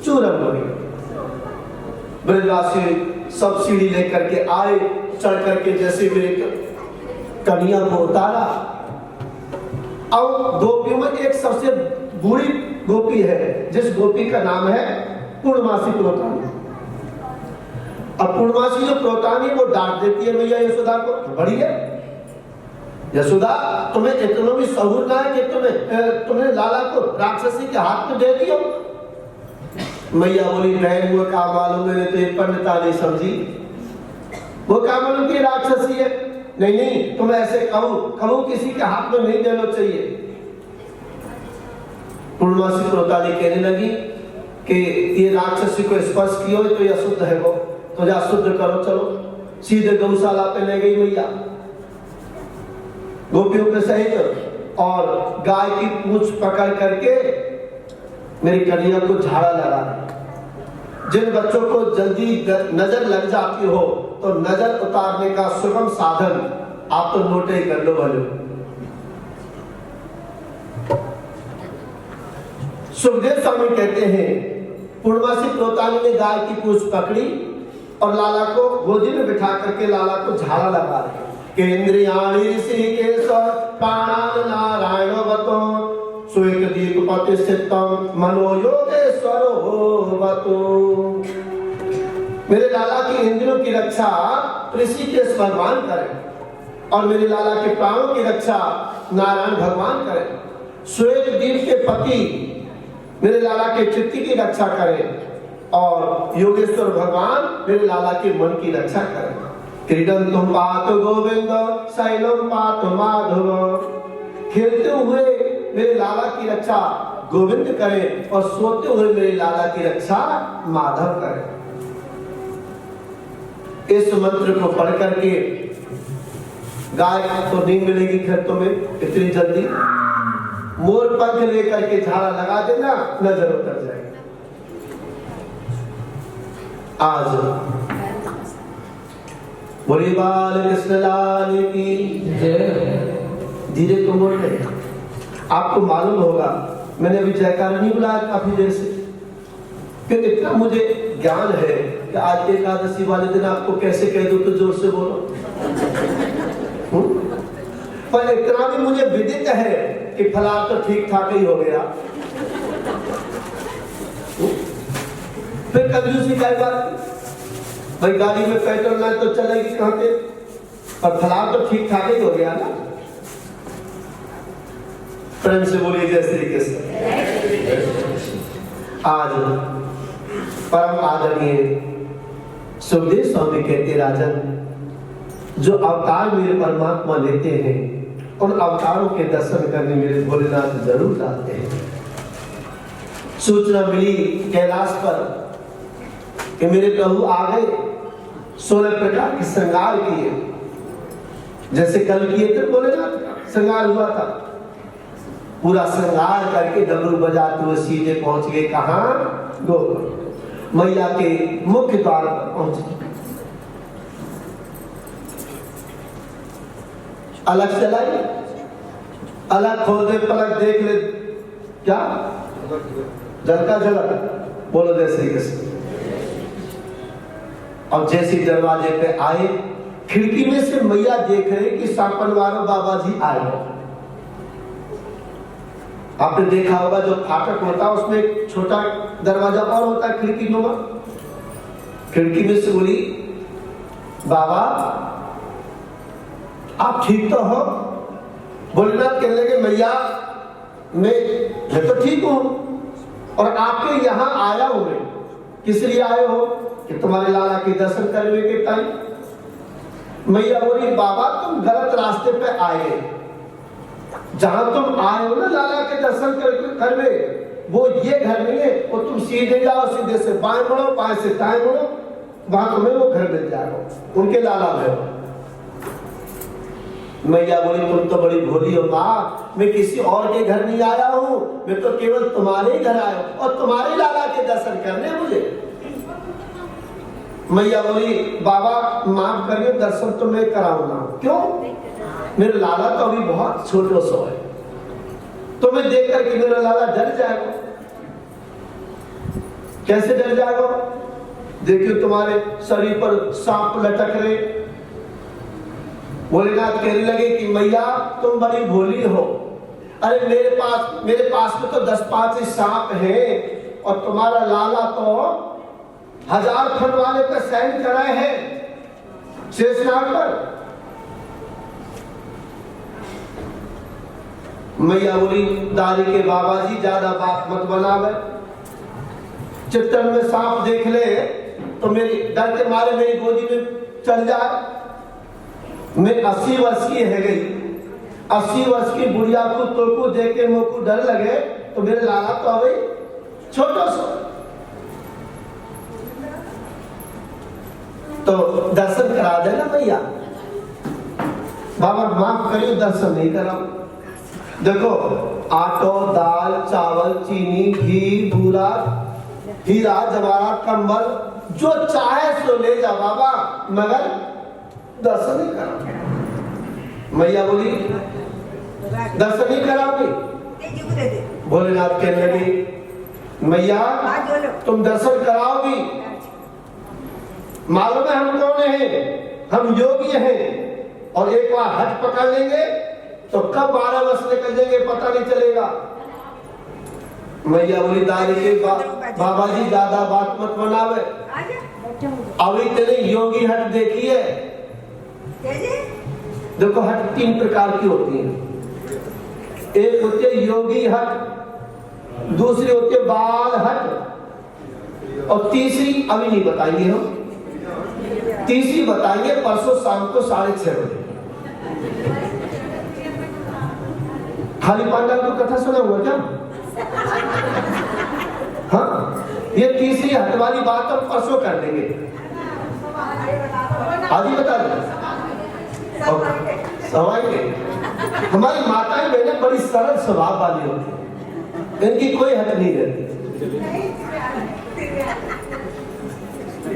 चूरन हो गए। ब्रजवासी सब सीढ़ी लेकर के आए, चढ़ करके जैसे मेरे कन्या को उतारा। अब गोपियों में एक सबसे बूढ़ी गोपी है, जिस गोपी का नाम है पूर्णमासी प्रोतानी। अब पूर्णमासी जो प्रोतानी वो डांट देती है मैया यशोदा को, बड़ी है यशोदा, तुम्हें इतना भी सहूर ना है कि तुम्हें लाला को राक्षसी के हाथ में दे दियो। मैया बोली, बहन वो क्या मालूम, मैंने तो ये पंडिता नहीं समझी, वो क्या मालूम कि राक्षसी है। नहीं तुम ऐसे कहो किसी के हाथ में नहीं देना चाहिए। पूर्णमासी प्रोतानी कहने लगी कि ये राक्षसी को स्पर्श किया तो ये अशुद्ध है, वो तो जा शुद्ध करो। चलो सीधे गौशाला पे ले गई मैया गोपियों के सहित, और गाय की पूंछ पकड़ करके मेरी कन्या को झाड़ा लगा। जिन बच्चों को जल्दी नजर लग जाती हो तो नजर उतारने का सुगम साधन आप तो नोट ही कर लो भले। सुखदेव स्वामी कहते हैं, पूर्णमासी प्रोतानी ने गाय की पूंछ पकड़ी और लाला को गोदी में बिठा करके लाला को झाड़ा लगा रहे। केंद्रियाणि ऋषिकेश प्राणान नारायणवतो स्वेक दीपपति स्थितम मनोयोगेश्वरो वतो। मेरे लाला की इंद्रियों की रक्षा ऋषिकेश भगवान करें, और मेरे लाला के प्राणों की रक्षा नारायण भगवान करें। श्वेत दीप के पति मेरे लाला के चित्त की रक्षा करें, और योगेश्वर भगवान मेरे लाला के मन की रक्षा करें। क्रीडंतुम पात गोविंद शैलम पात माधव। खेलते हुए मेरे लाला की रक्षा गोविंद करें, और सोते हुए मेरे लाला की रक्षा माधव करें। इस मंत्र को पढ़ करके गाय तो नहीं मिलेगी खेतों में इतनी जल्दी, मोर पंख लेकर के झाड़ा लगा देना, नजर उतर जाएगी। आज बोले बाल कृष्ण लाल की धीरे को बोल रहे। आपको मालूम होगा मैंने अभी जयकार नहीं बुलाया काफी देर से, क्योंकि इतना मुझे ज्ञान है कि आज एकादशी वाले दिन आपको कैसे कह दूं तो जोर से बोलो। पर इतना भी मुझे विदित है कि फलां तो ठीक ठाक ही हो गया। फिर कंजूसी क्या बात, भाई गाड़ी में पेट्रोल ना तो चलेगी कहां से, पर फिलहाल तो ठीक ठाक ही हो गया ना। प्रेम से बोलिए जय श्री कृष्ण। आज परम आदरणीय सुखदेव स्वामी कहते राजन, जो अवतार मेरे परमात्मा लेते हैं उन अवतारों के दर्शन करने मेरे भोलेनाथ जरूर आते हैं। सूचना मिली कैलाश पर कि मेरे प्रभु आ गए, 16 प्रकार के श्रृंगार किए, जैसे कल किए थे भोलेनाथ श्रृंगार हुआ था, पूरा श्रृंगार करके डमरू बजाते हुए सीधे पहुंच गए कहां, गोकुल मैया के मुख्य द्वार पर पहुंचे। अलग चलाई, अलग खोल दे, पलक देख ले, क्या झलका झलक, बोलो जय श्री कृष्ण। और जैसे दरवाजे पे आए, खिड़की में से मैया देख रहे कि सापनवारो बाबा जी आए। आपने देखा होगा जो फाटक होता है उसमें एक छोटा दरवाजा और होता है खिड़की नुमा। खिड़की में से बोली, बाबा आप ठीक तो हो? भोलेनाथ कहने लगे, मैया मैं तो ठीक हूं, और आपके यहाँ आया हूं मैं, किस लिए आए हो? कि तुम्हारे लाला के दर्शन करने के टाइम। मैया बोली, बाबा तुम गलत रास्ते पे आए, जहां तुम आए हो ना लाला के दर्शन करने, वो ये घर नहीं है, वो तुम सीधे जाओ, सीधे से बाएं मुड़ो, बाएं से दाएं मुड़ो, वहां तुम्हें वो घर मिल जाएगा, उनके लाला में। मैया बोली, तुम तो बड़ी भोली हो माँ, मैं किसी और के घर नहीं आया हूँ, मैं तो केवल तुम्हारे घर आया हूँ और तुम्हारे लाला के दर्शन करने मुझे। मैया बोली, बाबा माफ करिए, दर्शन तो मैं कराऊंगा। क्यों? मेरे लाला तो अभी बहुत छोटे सो है, तो मैं देख करके मेरा लाला डर जाएगा। कैसे डर जाएगा? देखिए तुम्हारे शरीर पर सांप लटक रहे। भोलेनाथ कहने लगे कि मैया तुम बड़ी भोली हो, अरे मेरे पास में तो 10-5 सांप हैं, और तुम्हारा लाला तो 1000 फन वाले पे सैन कराए हैं शेषनाग पर। मैया बोली, दादी के बाबा जी ज्यादा बात मत बनावे, चित्तन में सांप देख ले तो मेरी डर के मारे मेरी गोदी में चल जाए। मैं 80 वर्ष की है गई, 80 वर्ष की बुढ़िया को तो देख के मुझको डर लगे, तो मेरे लाला तो अभी छोटा सा, तो दर्शन करा देना भैया। बाबा माफ करिए, दर्शन नहीं कराऊं। देखो आटो, दाल, चावल, चीनी, घी, बूरा, हीरा जवाहरात, कंबल, जो चाहे सो ले जा बाबा, मगर दर्शन नहीं कराओ। मैया बोली, दर्शन नहीं कराओगे? भोलेनाथ कहने लगे, मैया तुम दर्शन कराओगी? मालूम है हम कौन हैं? हम योगी हैं, और एक बार हट पकड़ लेंगे तो कब 12 वर्ष निकल जाएंगे पता नहीं चलेगा। मैया बोली, दादी के बाबा जी ज्यादा बात मत बनावे, अभी तेरे योगी हट देखी है। देखो हट 3 प्रकार की होती है, एक होती है योगी हट, दूसरी होती है बाल हट, और तीसरी अभी नहीं बताएंगे हम, तीसरी बताएंगे परसों शाम को 6:30 बजे। खाली पांडा को कथा सुना हुआ क्या? हाँ, ये तीसरी हट वाली बात हम परसों कर देंगे, आज ही बता दें। हमारी माताएं बहनें बड़ी सरल स्वभाव वाली होती है, इनकी कोई हट नहीं रहती।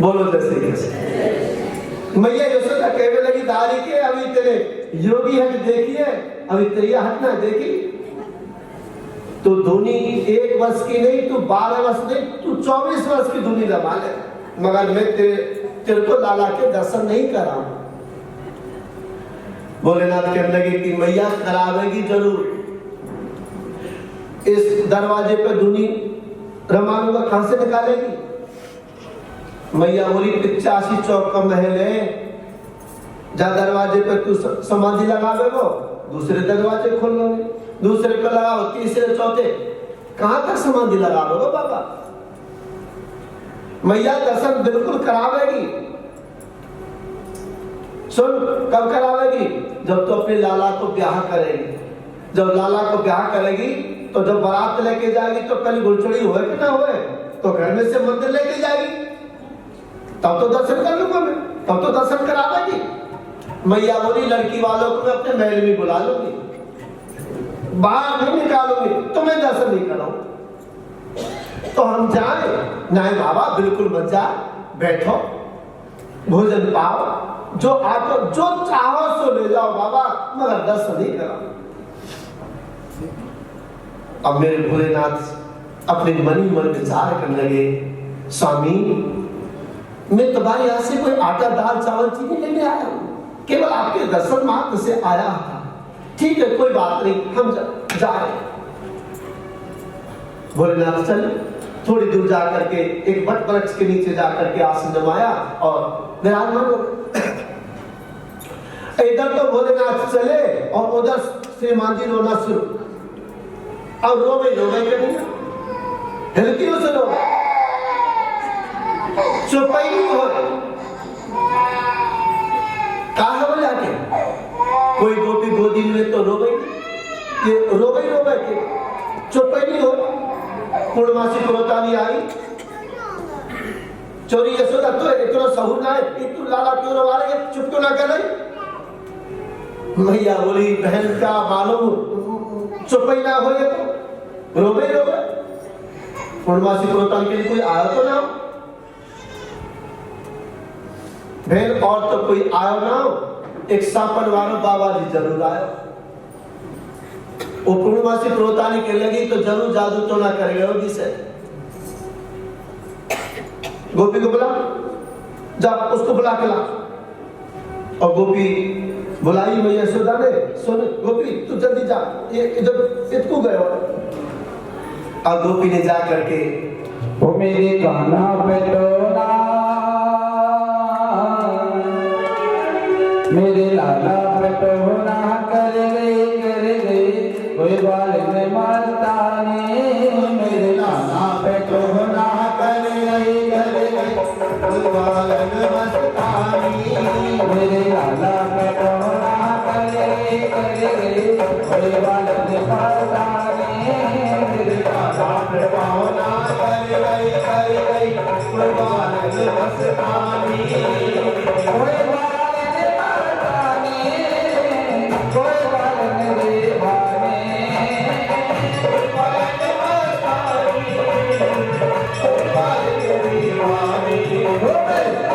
बोलो जैसे कैसे। मैया यशोदा कहने लगी, दादी के अभी तेरे योगी हट देखी है, अभी तेरी हट ना देखी, तो धुनी 1 वर्ष की नहीं, तू 12 वर्ष नहीं, तू 24 वर्ष की धुनी लगा ले, मगर मैं तेरे को लाला के दर्शन नहीं कराऊं। भोलेनाथ कहने लगे कि मैया करावेगी जरूर, इस दरवाजे पे धुनी रमानुगा कहां से निकालेगी? मैया बोली 85 चौक का महल है, जा दरवाजे पे तू समाधि लगावे वो, दूसरे दरवाजे खोल लो, दूसरे पे लगाओ, तीसरे चौथे, कहां तक समाधि लगावे वो बाबा? मैया दर्शन बिल्कुल करावेगी। सुन, कब करावेगी? जब तो अपने लाला को ब्याह करेगी। जब लाला को ब्याह करेगी तो जब बारात लेके जाएगी तो पहले गुलचड़ी होए कि ना होए, तो घर में से मंदिर लेके जाएगी, तब तो दर्शन कर लूंगा मैं, तब तो दर्शन करा देगी। मैया बोली लड़की वालों को मैं अपने महल में बुला लूंगी, बाहर नहीं निकालूंगी, तो मैं दर्शन नहीं कराऊं। तो हम जाए? नहीं बाबा, बिल्कुल मत जा, बैठो, भोजन पाओ, जो आपको जो चाहो सो ले जाओ बाबा, मगर दर्शन नहीं कराओ। अब मेरे भोलेनाथ अपने मनी मन विचार करने लगे, स्वामी मैं तुम्हारे यहाँ से कोई आटा दाल चावल चीनी लेने आया हूँ, केवल आपके दर्शन मात्र से आया था। ठीक है, कोई बात नहीं, हम जा रहे। भोलेनाथ चल थोड़ी दूर जा करके एक वट वृक्ष के नीचे जा करके आसन जमाया और विराजमान हो गए। इधर तो भोलेनाथ चले और उधर श्रीमान जी रोना शुरू। अब रोवे के नहीं, हिलकियों से रोवे, चुपाई नहीं हो रही। कहा हो जाके कोई गोपी गोदी में तो रोवे, ये रोवे के चुपाई नहीं हो। पूर्णमासी पुरोतानी आई, चोरी यशोदा तो इतना सहूर ना है, तू लाला क्यों रोवा रही है, चुप क्यों ना कर रही? मैया बोली बहन का मालूम चुपाई ना हो तो रोवे। पूर्णमासी पुरोतानी के लिए कोई आया तो ना हो बहन, और तो कोई आयो ना हो, एक सापन वालों बाबा जी जरूर आयो। वो पूर्णमासी पुरोतानी के लगी तो जरूर जादू तो ना करेगा होगी से। गोपी को बुला, जा उसको बुला के ला। और गोपी बुलाई मैया यशोदा ने, सुन गोपी तू जल्दी जा, ये इधर इतकू गए। और गोपी ने जा करके वो मेरे काना पे टोना, मेरे लाला पे टोना कर गई कोई बाल में मस्तानी, मेरे लाला पे टोना कर गई कोई बाल में मस्तानी, मेरे लाला पे टोना कर गई कोई बाल में मस्तानी, मेरे लाला पे टोना कर गई कोई बाल में मस्तानी, कोई Amen.